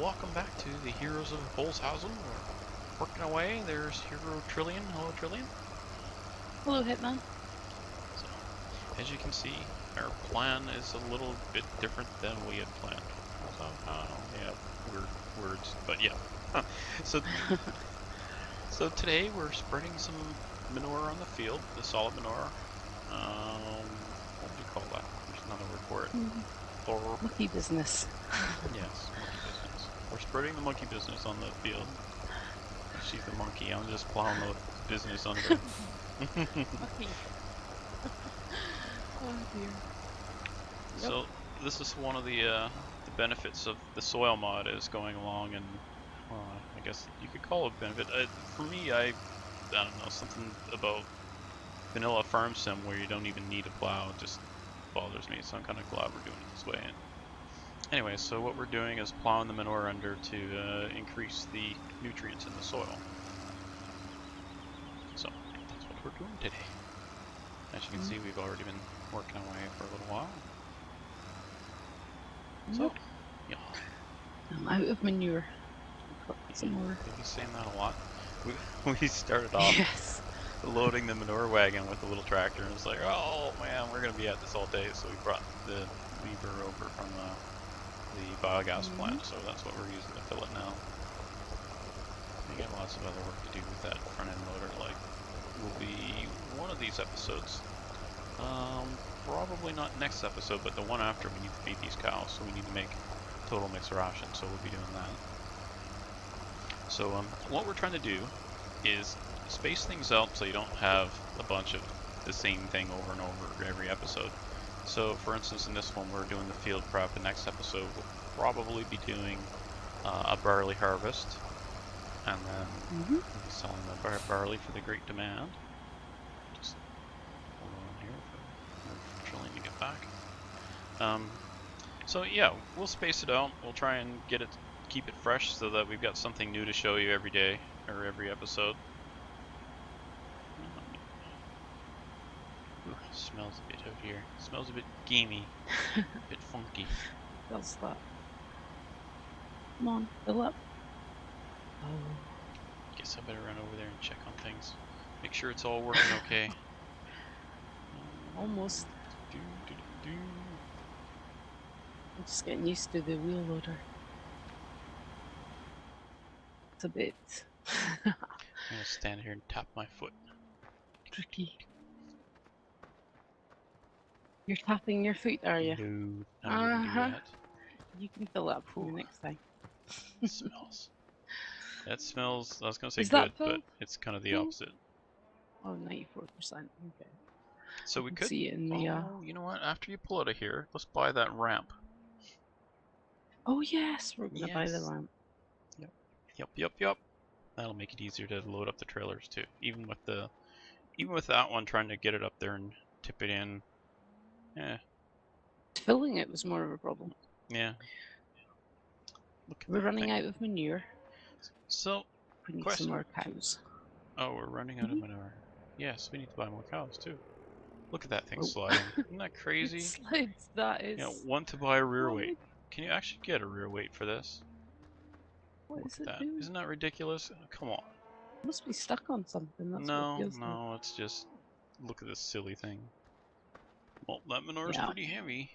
welcome back to the Heroes of Holzhausen. We're working away. There's Hero Trillion. Hello, Trillion. Hello, Hitman. So, as you can see, our plan is a little bit different than we had planned. So, yeah, weird words, but yeah. So, today we're spreading some manure on the field, the solid manure. What do you call that? There's another word for it. Monkey business. Yes, monkey business. We're spreading the monkey business on the field. She's the monkey. I'm just plowing the business under. Monkey. Oh dear. So this is one of the benefits of the soil mod is going along, and I guess you could call it a benefit. For me, I don't know, something about vanilla farm sim where you don't even need a plow just bothers me. So I'm kind of glad we're doing it this way. Anyway, so what we're doing is plowing the manure under to increase the nutrients in the soil. So that's what we're doing today. As you can see, we've already been working away for a little while. So, yeah. I'm out of manure. Some more. You'll be saying that a lot. We started off loading the manure wagon with a little tractor, and it's like, oh man, we're going to be at this all day. So we brought the lever over from the biogas plant, so that's what we're using to fill it now. We got lots of other work to do with that front end loader, like will be one of these episodes. Probably not next episode, but the one after. We need to feed these cows, so we need to make total mixed ration, so we'll be doing that. So what we're trying to do is space things out so you don't have a bunch of the same thing over and over every episode. So for instance, in this one we're doing the field prep. The next episode we'll probably be doing a barley harvest, and then we'll be selling the barley for the great demand. Just hold on here for Trillion to get back. So yeah, we'll space it out. We'll try and keep it fresh so that we've got something new to show you every day or every episode. Ooh, smells a bit out here. Smells a bit gamey, a bit funky. Does that? Come on, fill up. Oh. Guess I better run over there and check on things. Make sure it's all working okay. Almost. I'm just getting used to the wheel loader. It's a bit I'm gonna stand here and tap my foot. tricky. You're tapping your foot, are you? No, I wouldn't do that. You can fill up for me next time. It smells. That smells, I was gonna say Is good, that but it's kind of the opposite. Oh, 94%. Okay. So we could see it in the. Oh, you know what? After you pull out of here, let's buy that ramp. Oh yes, we're gonna buy the ramp. Yep. That'll make it easier to load up the trailers too. Even with that one, trying to get it up there and tip it in. Yeah. Filling it was more of a problem. Yeah. We're running out of manure. So, we need some more cows. Oh, we're running out of manure. Yes, we need to buy more cows too. Look at that thing sliding. Isn't that crazy? It slides, that is. You know, want to buy a rear weight. Can you actually get a rear weight for this? What is it doing? Isn't that ridiculous? Come on. It must be stuck on something. That's no, what it feels like. It's just, look at this silly thing. Well, that manure is pretty heavy.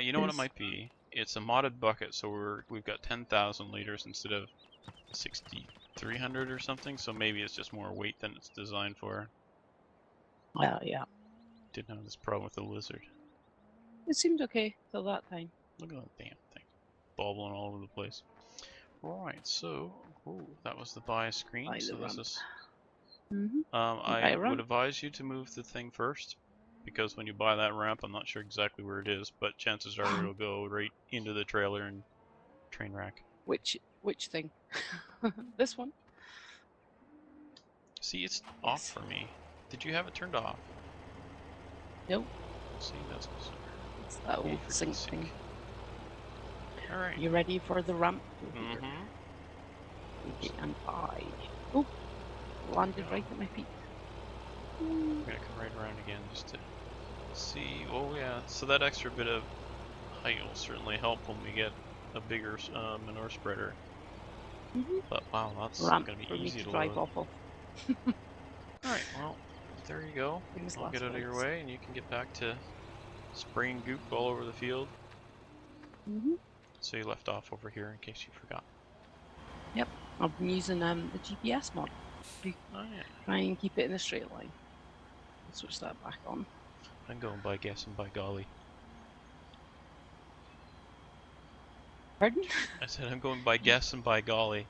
You know what it might be? It's a modded bucket, so we've got 10,000 liters instead of 6,300 or something. So maybe it's just more weight than it's designed for. Well, yeah. Didn't have this problem with the lizard. It seemed okay till that time. Look at that damn thing, bobbling all over the place. Right, so that was the buy screen. So this is. I would advise you to move the thing first, because when you buy that ramp, I'm not sure exactly where it is, but chances are it'll go right into the trailer and train wreck. Which thing? This one? See, it's off for me. Did you have it turned off? Nope. See, that's bizarre. It's that old sync thing. Alright. You ready for the ramp? And I. Oh! Landed right at my feet. I'm gonna come right around again just to see. Oh yeah, so that extra bit of height will certainly help when we get a bigger manure spreader. Mm-hmm. But wow, that's Ramp gonna be for me easy to to drive load. off of. Alright, well, there you go. Famous I'll get last out of your words. way and you can get back to spraying goop all over the field. Mm-hmm. So you left off over here in case you forgot. Yep. I've been using the GPS mod to Oh yeah. try and keep it in a straight line. I'll switch that back on. I'm going by guess and by golly. Pardon? I said I'm going by guess and by golly.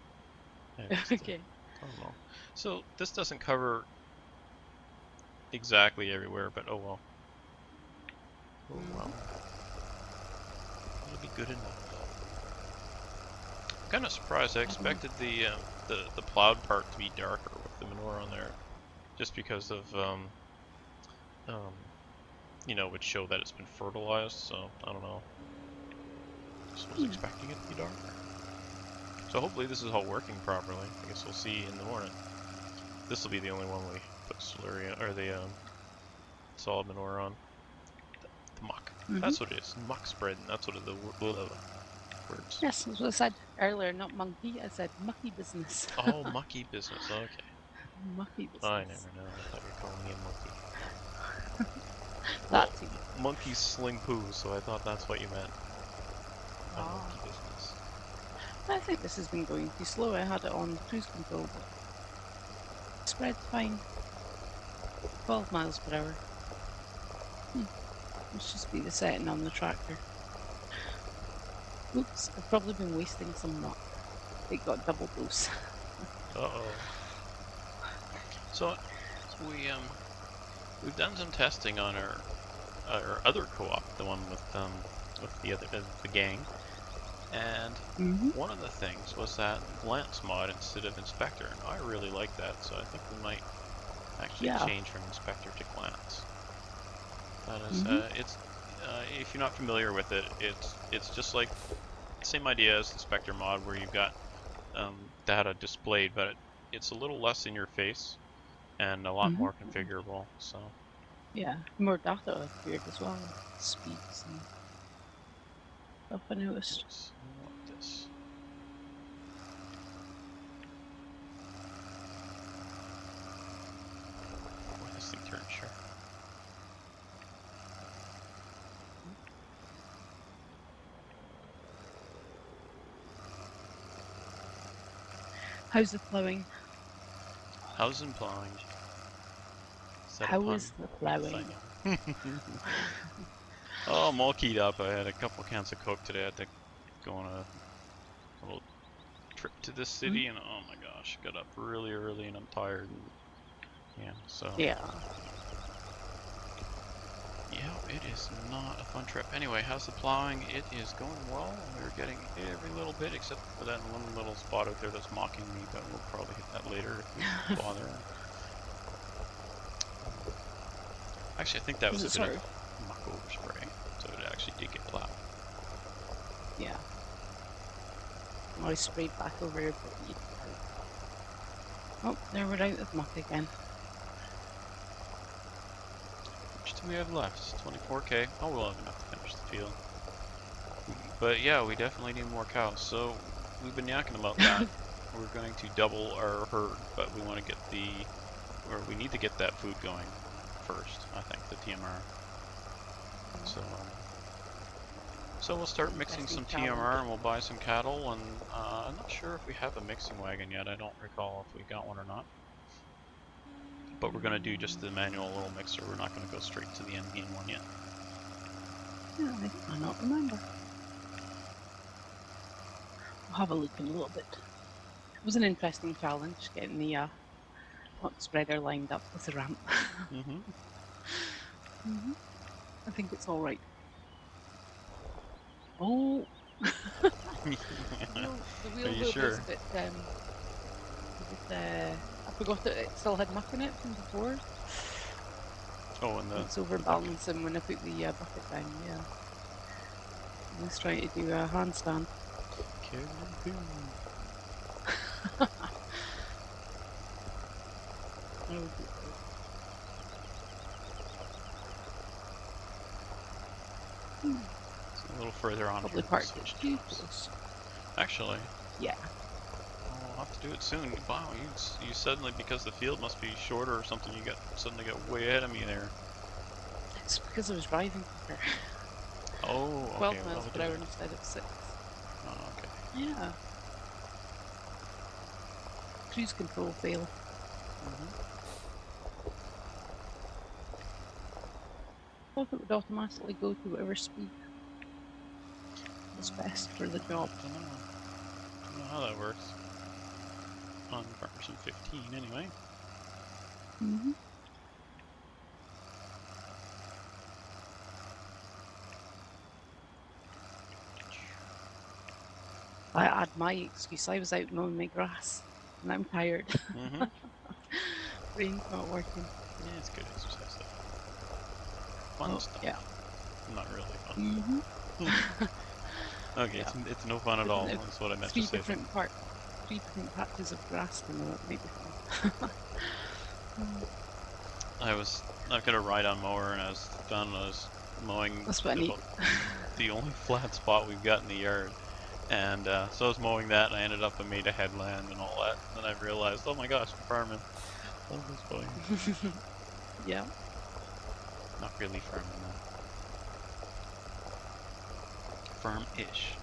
I just, Okay. I don't know. So this doesn't cover exactly everywhere, but oh well. Oh well. It'll be good enough. I'm kind of surprised. I expected the plowed part to be darker with the manure on there, just because of you know, would show that it's been fertilized. So I don't know. Just was expecting it to be darker. So hopefully this is all working properly. I guess we'll see in the morning. This will be the only one we put slurry or the solid manure on. The muck. That's what it is. Muck spread. And that's what the words. Yes, that's what I said earlier, not monkey. I said mucky business. Oh, mucky business. Okay. Mucky business. I never know. I thought you were calling me a monkey. That Well, too. monkeys sling poo, so I thought that's what you meant. A Ah. monkey business. I think this has been going too slow. I had it on cruise control, but spread's fine. 12 miles per hour. Must just be the setting on the tractor. Oops, I've probably been wasting some muck. It got double dose. Uh-oh. So we've done some testing on our other co-op, the one with the gang, and one of the things was that glance mod instead of inspector, and I really like that. So I think we might actually change from inspector to glance. That is, it's if you're not familiar with it, it's just like same idea as inspector mod, where you've got data displayed, but it's a little less in your face and a lot more configurable. So yeah, more data appeared as well, speeds and stuff. I noticed. yes, I want this. Boy, this thing turns sharp. How's the plowing? How's the plowing? How is the plowing? Oh, I'm all keyed up. I had a couple cans of Coke today. I had to go on a little trip to this city, and oh my gosh, got up really early and I'm tired. And yeah, so yeah, it is not a fun trip. Anyway, how's the plowing? It is going well. We're getting every little bit except for that one little spot out there that's mocking me, but we'll probably hit that later if we bother. Actually, I think that was a bit of muck overspray, so it actually did get plowed. Yeah. I sprayed back over it, but oh, there we're out of muck again. Which do we have left? 24k. Oh, we'll have enough to finish the field. But yeah, we definitely need more cows. So we've been yakking about that. We're going to double our herd, but we want to get we need to get that food going first. I think the TMR. So we'll start mixing some TMR and we'll buy some cattle. And I'm not sure if we have a mixing wagon yet. I don't recall if we got one or not. But we're going to do just the manual little mixer. We're not going to go straight to the NVN one yet. Yeah, I don't remember. I'll have a look in a little bit. It was an interesting challenge getting the muck spreader lined up with the ramp. I think it's all right. Oh, the wheel Are you sure? was a bit, I forgot that it still had muck in it from before. Oh, and it's overbalancing when I put the bucket down. Yeah, I was trying to do a handstand. So little further on Probably here. We'll parked it switch too jobs. close. Actually, Yeah. I'll have to do it soon. Wow, you suddenly, because the field must be shorter or something, you suddenly got way ahead of me there. It's because I was driving quicker. Oh, 12 okay, miles well, per hour instead of 6. Oh, okay. Yeah. Cruise control fail. I thought it would automatically go to whatever speed is best for the job. I don't know how that works. On version 15, anyway. Mm-hmm. I add my excuse. I was out mowing my grass and I'm tired. Mm-hmm. Brain's not working. Yeah, it's good exercise stuff. Fun stuff. Yeah. Not really fun. Mm-hmm. Okay, Yeah. it's no fun at all. That's what I meant to say. Three different patches of grass to mow. It might be fun. I've got a ride-on mower, and I was mowing That's what I need. the only flat spot we've got in the yard. And so I was mowing that, and I ended up and made a headland and all that. And then I realized, oh my gosh, I'm farming. That was funny. Yeah. Not really farming though. Farm-ish.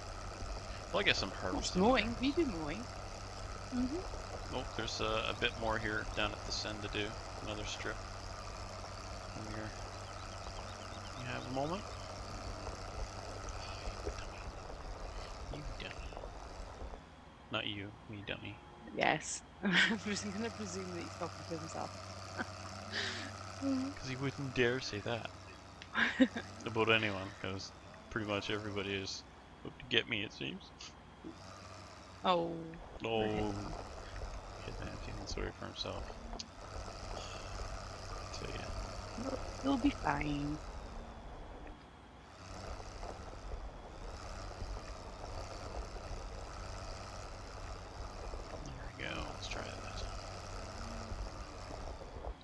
Well, I guess I'm harvesting. Mowing. We do mowing. Oh, there's a bit more here down at this end to do. Another strip. From here. You have a moment? You dummy. Not you, me dummy. Yes. I'm going to presume that he's talking to himself. Because he wouldn't dare say that about anyone, because pretty much everybody is out to get me, it seems. Oh. Oh. Hitman feeling sorry for himself. I tell ya. He'll be fine. There we go, let's try that.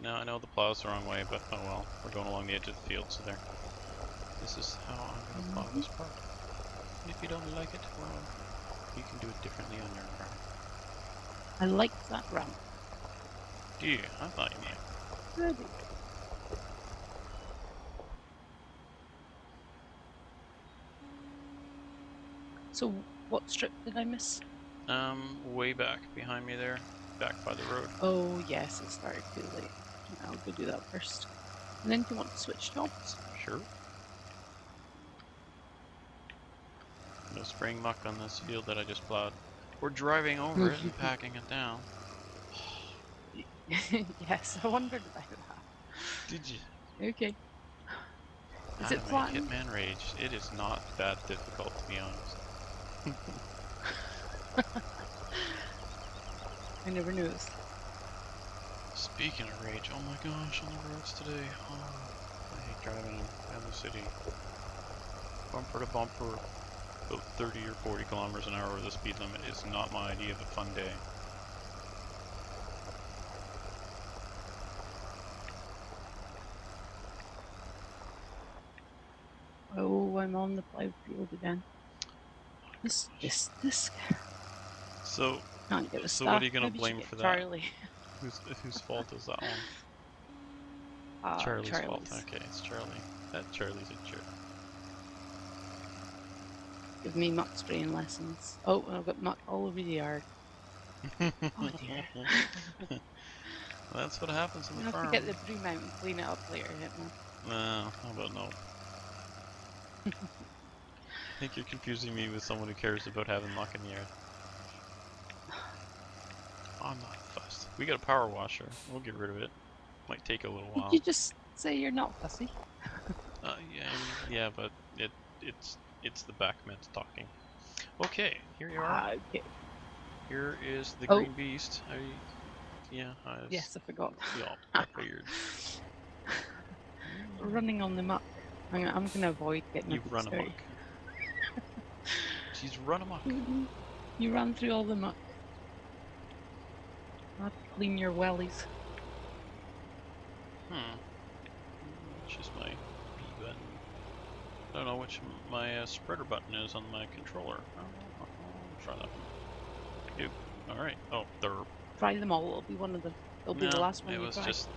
Now I know the plow's the wrong way, but oh well. We're going along the edge of the field, so there. This is how I'm going to plow this part. And if you don't like it, well, you can do it differently on your farm. I like that ramp. Do you? I thought you might. Ready. So, what strip did I miss? Way back behind me there, back by the road. Oh, yes, it started too late. I'll go do that first. And then do you want to switch jobs? Sure. No spraying muck on this field that I just plowed. We're driving over it and packing it down. Yes, I wondered about that. Did you? Okay. Is How it to flattened? make Hitman Rage. It is not that difficult, to be honest. I never noticed. Speaking of rage, oh my gosh, on the roads today. Oh, I hate driving down the city. Bumper to bumper, about 30 or 40 kilometers an hour over the speed limit is not my idea of a fun day. Oh, I'm on the plowed field again. This. So, Can't get a so what are you start. gonna Maybe blame get for that? Charlie. Whose fault is that one? Charlie's fault. Okay, it's Charlie. That Charlie's a jerk. Give me muck spraying lessons. Oh, and I've got muck all over the yard. Oh dear. That's what happens in the I have farm. to get the broom out and clean it up later, Hitman. No, how about no? I think you're confusing me with someone who cares about having muck in the yard. I'm not fussed. We got a power washer. We'll get rid of it. Might take a little while. Did you just say you're not fussy? Yeah, but it's the backments talking. Okay, here you are. Okay. Here is the green beast. Yes, I forgot. Yeah, I figured. Running on the muck. I'm gonna avoid getting You've run amok. She's run amok. You ran through all the muck. I'll have to clean your wellies. It's just my B button. I don't know which my spreader button is on my controller. I'll try that one. Nope. Alright. Oh, derp. Try them all. It'll be one of them. It'll be the No, last one it you was try. just...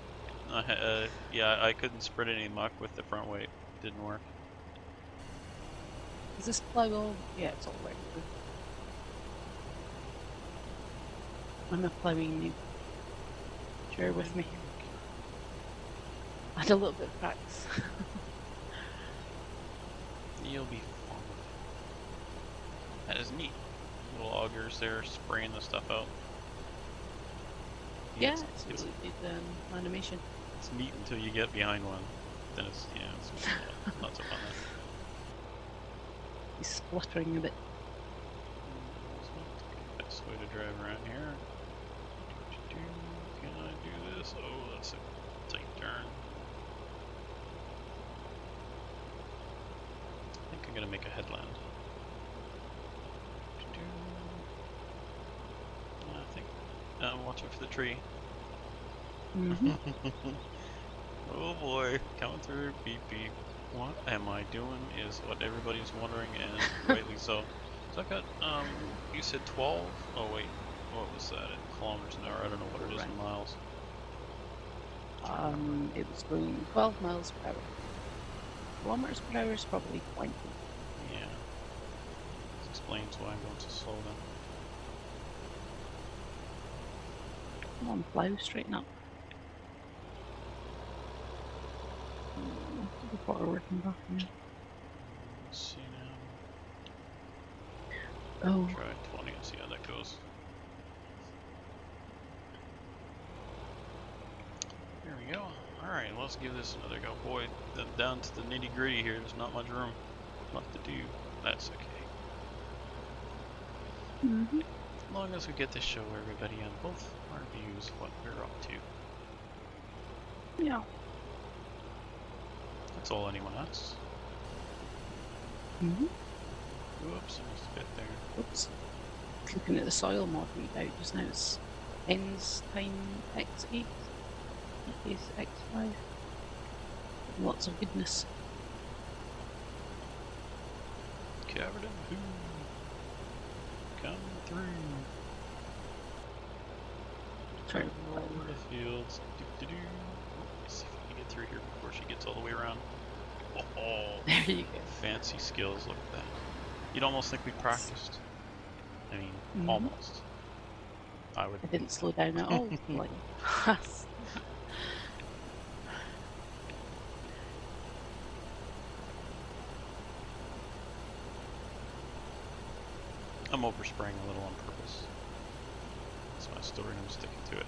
yeah, I couldn't spread any muck with the front weight. Didn't work. Is this plough all? Yeah, it's all right. I'm a ploughing noob. Bear with me. I had a little bit of practice. You'll be fine. That is neat. Little augers there spraying the stuff out. Yeah, it's really good animation. It's neat until you get behind one. Then it's, yeah, it's not so fun. He's spluttering a bit. Best way to drive around here. Can I do this? Oh, that's a tight turn. I think I'm gonna make a headland. I think. Watch out for the tree. Mm-hmm. Oh boy, coming through. Beep beep. What am I doing? Is what everybody's wondering, and rightly so. So I've got you said 12? Oh wait, what was that in kilometers an hour? I don't know what it is in miles. It was going 12 miles per hour. Kilometers per hour is probably 20. Yeah. This explains why I'm going so slow then. Come on, plough, straighten up. Go forward and back now. Let's see now. Oh. Try 20 and see how that goes. There we go. Alright, let's give this another go. Boy, down to the nitty gritty here, there's not much room left to do. That's okay. Mm-hmm. As long as we get to show everybody on both our views what we're up to. Yeah. That's all anyone asks. Mm-hmm. Whoops, I missed a bit there. Oops. Looking at the soil mod readout just now, it's ends time x8, is x5. Lots of goodness. Covered in who? Come through. Sorry. Over the fields. Let's see if we can get through here before she gets all the way around. Oh, There you go. fancy skills. Look at that. You'd almost think we practiced. I mean, almost. I would. I didn't slow down at all. Like, I'm overspraying a little on purpose. That's my story and I'm sticking to it.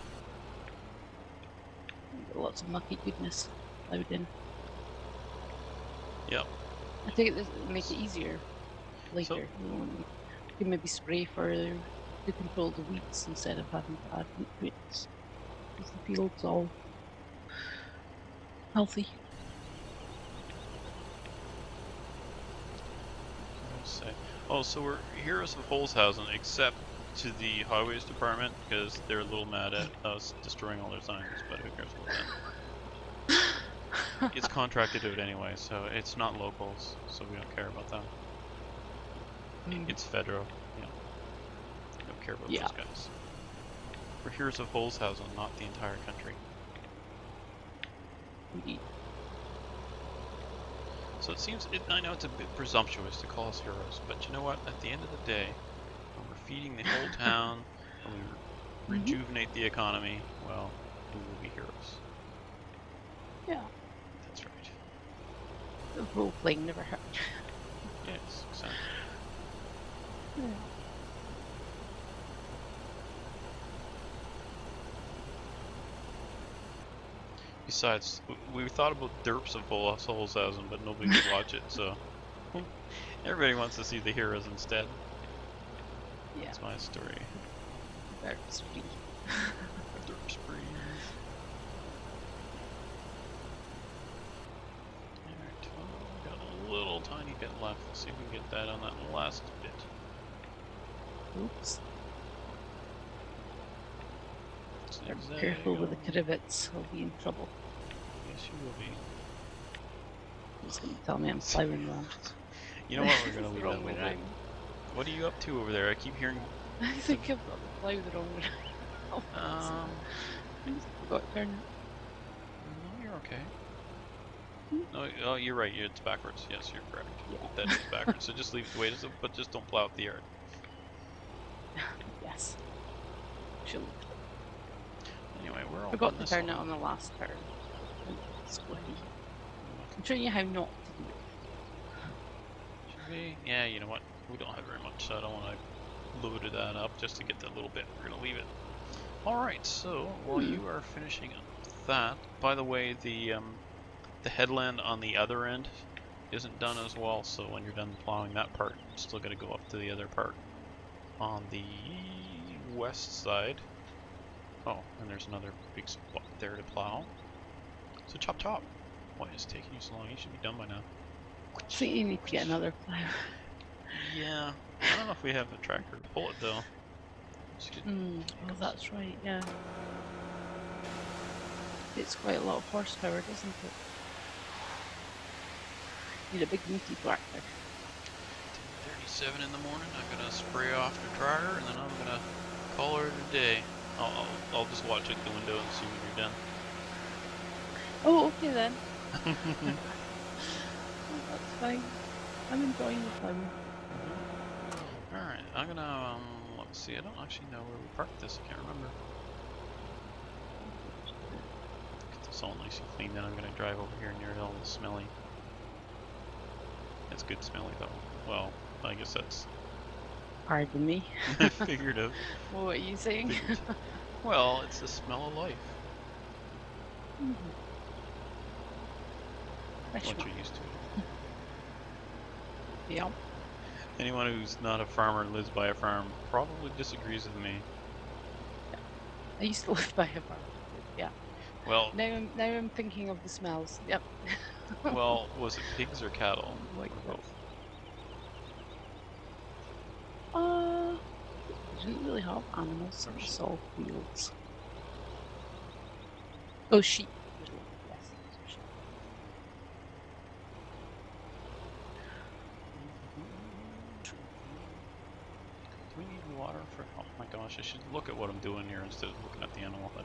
lots of mucky goodness loud in. Yep. I think it make it easier later. You can maybe spray to control the weeds instead of having to add nutrients. Because the field's all healthy. Oh, so we're heroes of Holzhausen, except to the highways department, because they're a little mad at us destroying all their signs, but who cares about that? It's contracted out anyway, so it's not locals, so we don't care about them. It's federal, yeah. We don't care about those guys. We're heroes of Holzhausen, not the entire country. Indeed. So it seems, I know it's a bit presumptuous to call us heroes, but you know what? At the end of the day, when we're feeding the whole town, when we rejuvenate the economy, well, we will be heroes. Yeah. That's right. The role playing never hurt. Yes, exactly. Yeah. Besides, we thought about derps of Holzhausen, but nobody would watch it, so everybody wants to see the heroes instead. Yeah. That's my story. That's free. Derp spree. Alright, well, we got a little tiny bit left. Let's see if we can get that on that last bit. Oops. Be careful with the rivets, I'll be in trouble. Yes, you will be. He's going to tell me I'm plowing wrong. You know what? We're gonna It's the leave that a wrong way little bit. round. What are you up to over there? I keep hearing. I think I've got the plow the wrong way round. I just forgot to turn it. No, you're okay. Hmm? No, oh, you're right. It's backwards. Yes, you're correct. Yeah. That is backwards. So just leave it the way it is, but just don't plow up the yard. Yes. She'll Anyway, we're all forgot done to this turn one. it on the last turn. I'm showing you how not to do it. Should we? Yeah, you know what? We don't have very much, so I don't want to load that up just to get that little bit. We're gonna leave it. Alright, so while you are finishing up that, by the way, the headland on the other end isn't done as well, so when you're done plowing that part, it's still gotta go up to the other part on the west side. Oh, and there's another big spot there to plow. So chop chop. Why is it taking you so long? You should be done by now. I think you need to get another plow. Yeah, I don't know if we have a tractor to pull it though. Oh, that's right, yeah. It's quite a lot of horsepower, doesn't it? Need a big meaty tractor. 10:37 in the morning. I'm gonna spray off the tractor and then I'm gonna call her a day. I'll just watch out the window and see when you're done. Oh, okay then. Oh, that's fine. I'm enjoying the plowing. Alright, I'm gonna, let's see, I don't actually know where we parked this, I can't remember. Get this all nice and clean, then I'm gonna drive over here near all the smelly. It's good smelly though. Well, I guess that's Pardon me. figurative. Well, what are you saying? Well, it's the smell of life. Fresh Once one. you're used to it. Yeah. Anyone who's not a farmer and lives by a farm probably disagrees with me. I used to live by a farm. Yeah. Well, Now I'm thinking of the smells. Yep. well, was it pigs or cattle? Like Or both? We didn't really have animals in the salt fields. Oh, sheep. Yes, sheep. Do we need water for? Oh my gosh! I should look at what I'm doing here instead of looking at the animal hut.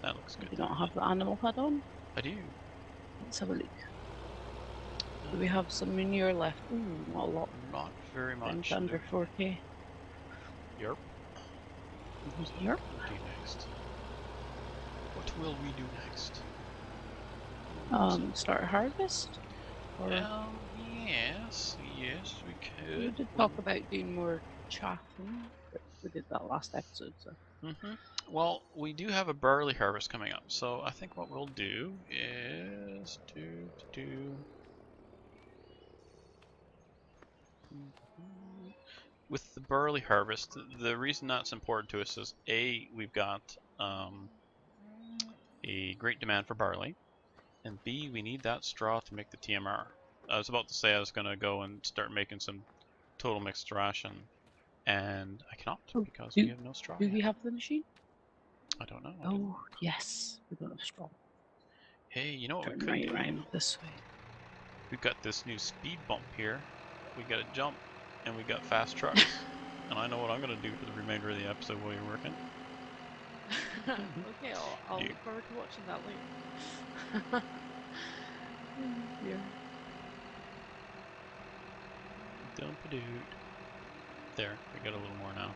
That looks good. You don't have the animal hut on? I do. Let's have a look. Do we have some manure left? Ooh, not a lot. Not very much. Under 4K. Yerp. Yerp. What will we do next? What will we do next? Start a harvest? Or Yes, we could. we did talk about doing more chaffing, but we did that last episode, so. Well, we do have a barley harvest coming up, so I think what we'll do is with the barley harvest. The reason that's important to us is A, we've got a great demand for barley, and B, we need that straw to make the TMR. I was about to say I was going to go and start making some total mixed ration, and I cannot because we have no straw Do yet. we have the machine? I don't know. Oh, yes, we don't have straw. Hey, you know what Turn we could right do? around this way. We've got this new speed bump here. We got a jump, and we got fast trucks. And I know what I'm going to do for the remainder of the episode while you're working. Okay, I'll look forward to watching that later. Yeah. Dump-a-doot. There, we got a little more now.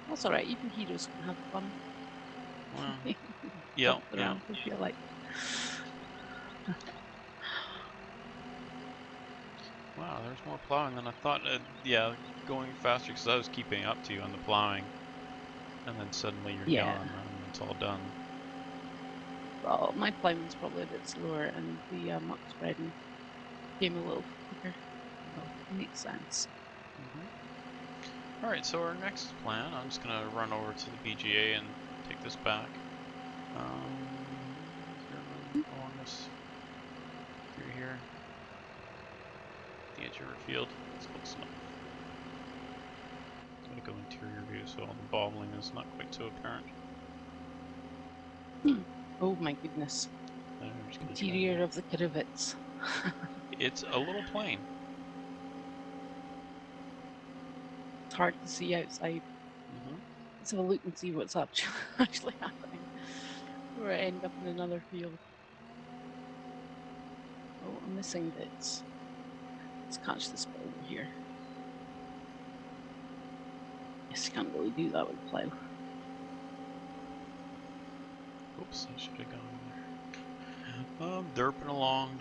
That's alright, even heroes can have fun. Well, yeah. If you like. Wow, there's more plowing than I thought. Yeah, going faster because I was keeping up to you on the plowing. And then suddenly you're gone and it's all done. Well, my plowing's probably a bit slower and the muck spreading came a little quicker. Well, makes sense. Alright, so our next plan, I'm just going to run over to the BGA and take this back. Along this, through here, the edge of our field. It's close enough. I'm going to go interior view so all the bobbling is not quite so apparent. Oh my goodness. And we're just gonna Interior of the Krivets. It's a little plane. It's hard to see outside. Let's have a look and see what's actually happening. Or I end up in another field. Oh, I'm missing bits. Let's catch this bit over here. Yes, you can't really do that with a plough. Oops, I should have gone there. I'm derping along.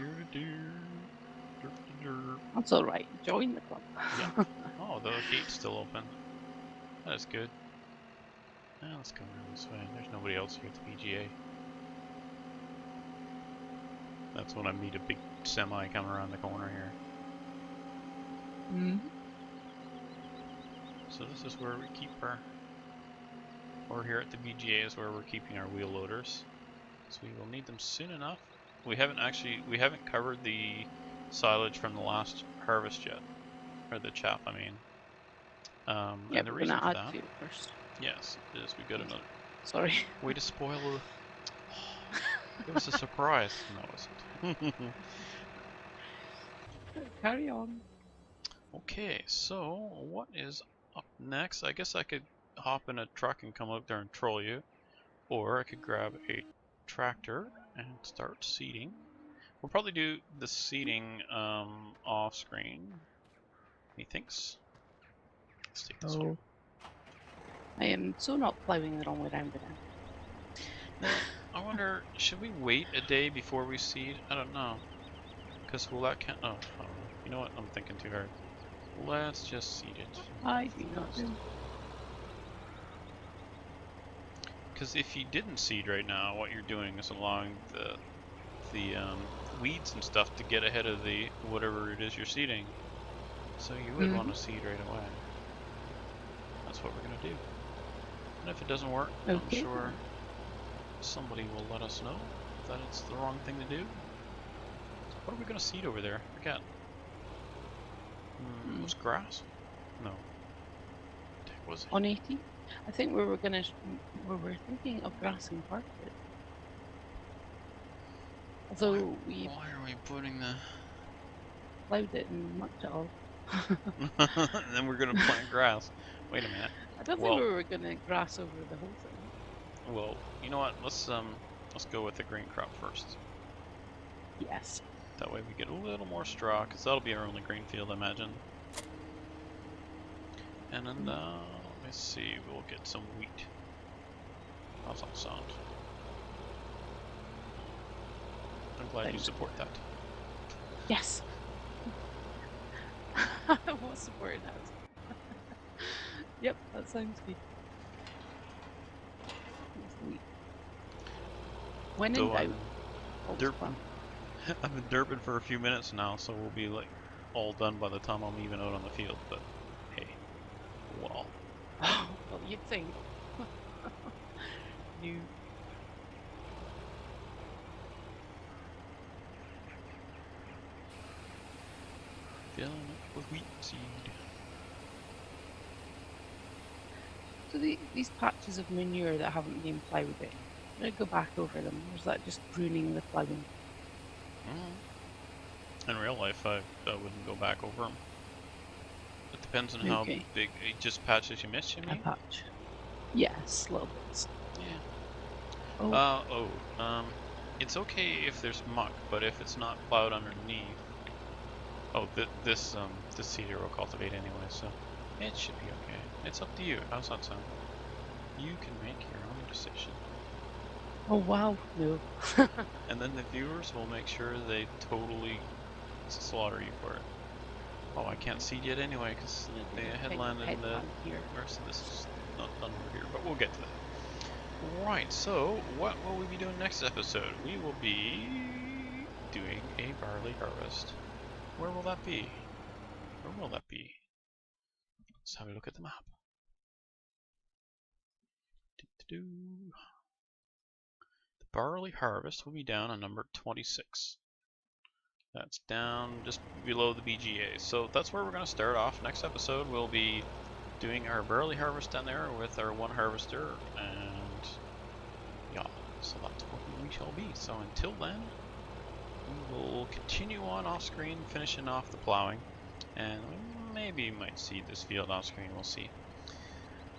That's alright. Join the club. Yeah. Oh, the gate's still open. That is good. Now let's go around this way. There's nobody else here at the PGA. That's when I meet a big semi coming around the corner here. So this is where we keep our... Or here at the BGA is where we're keeping our wheel loaders. So we will need them soon enough. We haven't covered the silage from the last harvest yet. Or the chaff, I mean. Yeah, and the we're reason gonna for add that... to it first. Yes, is we got another... Sorry. Way to spoil the... It was a surprise. No, it wasn't. Carry on. Okay, so what is up next? I guess I could hop in a truck and come out there and troll you. Or I could grab a tractor and start seeding. We'll probably do the seeding off screen. Methinks. Let's take this one. I am so not ploughing the wrong way around again. Now, I wonder, should we wait a day before we seed? I don't know. Because will that count? Oh, you know what? I'm thinking too hard. Let's just seed it. I do not know. Because if you didn't seed right now, what you're doing is allowing the weeds and stuff to get ahead of the whatever it is you're seeding. So you would want to seed right away. That's what we're gonna do. And if it doesn't work, I'm sure somebody will let us know that it's the wrong thing to do. What are we gonna seed over there? I forget. Was grass? No. What the heck was it? On 80? I think we were thinking of grass and carpet. Although why are we putting the ploughed it and mucked it all. and then we're gonna plant grass. Wait a minute. I don't think we were gonna grass over the whole thing. Well, you know what? Let's go with the green crop first. Yes. That way we get a little more straw, because that'll be our only green field, I imagine. And then, let me see, we'll get some wheat. How's that sound? I'm glad you support that. Yes. I will support that. Yep, that sounds good. When in doubt, I've been derping for a few minutes now, so we'll be like all done by the time I'm even out on the field, but hey, well. Well, you'd think. You. Filling it with wheat seed. So these patches of manure that haven't been ploughed in, I'm going to go back over them, or is that just pruning the ploughing? In real life, I wouldn't go back over them. It depends on how big, just patches you miss, you mean? A patch. Yes, little bits. Yeah. It's okay if there's muck, but if it's not plowed underneath. Oh, this seeder will cultivate anyway, so it should be okay. It's up to you. How's that sound? You can make your own decision. Oh wow, no. And then the viewers will make sure they totally slaughter you for it. Oh, I can't seed yet anyway because the headland and the rest of this is not done over here, but we'll get to that. Right, so what will we be doing next episode? We will be doing a barley harvest. Where will that be? Where will that be? Let's have a look at the map. The barley harvest will be down on number 26. That's down just below the BGA. So that's where we're going to start off. Next episode we'll be doing our barley harvest down there with our one harvester, and yeah, so that's what we we shall be. So until then, we will continue on off screen, finishing off the plowing, and maybe you might see this field off screen. We'll see.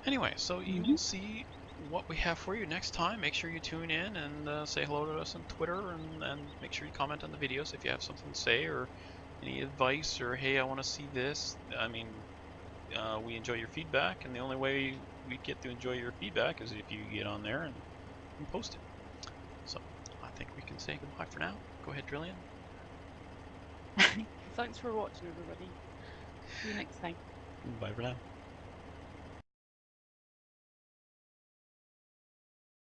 Anyway, so you will see what we have for you next time. Make sure you tune in and say hello to us on Twitter, and make sure you comment on the videos if you have something to say or any advice, or hey, I want to see this. I mean, we enjoy your feedback, and the only way we get to enjoy your feedback is if you get on there and post it. So I think we can say goodbye for now. Go ahead, Drillian. Thanks for watching, everybody. See you next time. Bye for now.